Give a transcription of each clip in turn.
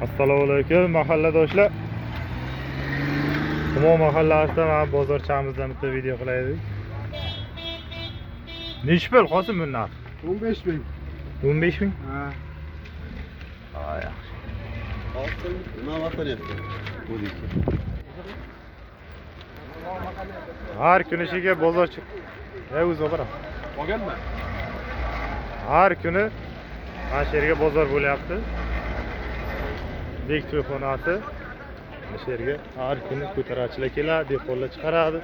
Assalomu alaykum mahalladoshlar. Tumo mahallasida mana bozorchamizdan bitta video qilaylik. Nechi pul Qosim bu narx? 15.000. 15.000? Ha. Ha, yaxshi. Oltin nima qilyapti? Har kuni shiga bozorchi. O'zi obara. Olganmi? Har kuni mana shu yerga bozor bo'lyapti. Bekto'y xonasi. Mana shu yerga har kuni ko'taruvchilar keladi, dehqonlar chiqaradi.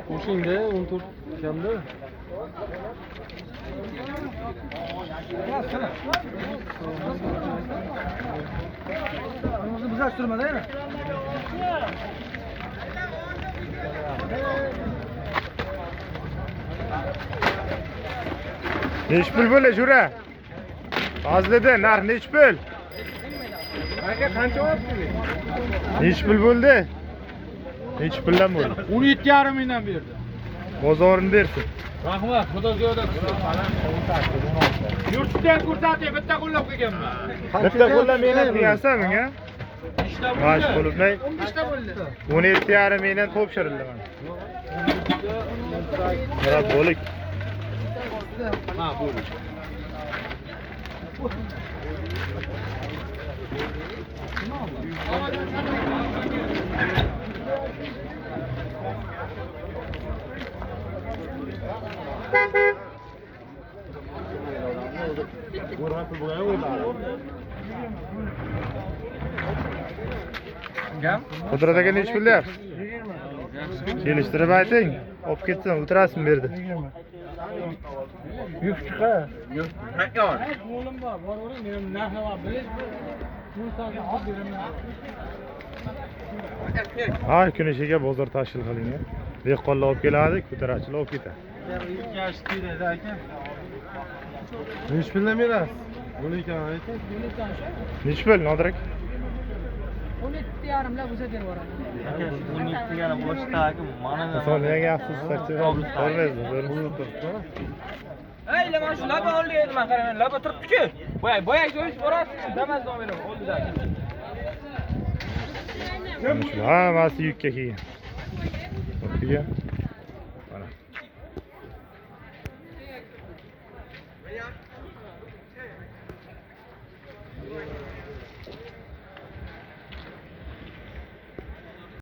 Qo'shingda 14 kamda. Bizni buzashtirmada yana. Nechi pul bo'ldi Jura? Fazlida narx nechi pul? Aka qancha olibsiz? Nechi pul bo'ldi? Nechi puldan bo'ldi? 17,5 mingdan berdi. Bozorini bersin. Rahmat, xudo ziyoda qilsin. Yurtdan ko'rsating, bitta qo'llab kelganman. Bitta qo'ldan mehnat qilgansan bunga? Ishda Mash bo'lmay 15ta bo'ldi. 17,5 mingdan topshirildi mana. Mana bo'lik. Ha, bo'ldi. Qudrat aka nechi pul deyapsiz? Kelishtirib ayting. Olib ketsam o'tirasizmi bu yerda? Yuk chiqa. Yo'q. Haqqon. O'g'lim bor, boravering, men narxini bilish. Bu so'zga olib beraman. Har kuni shiga bozor tashkil qilingan. Dehqonlar olib keladi, ko'taruvchilar olib ketadi. Nechi puldan berasiz? 12 ayting. Nechi pul Nodir aka? 17,5 lab o'zi berib yuboradi. Sonyaga gapsiz sakchi. Ko'rmaysizmi? Ey, mana shu laba oldi edi, men qaraman, laba turibdi-ku. Boya joyish borasiz, damas nom beraman, oldida. Hammasi yukka kelgan.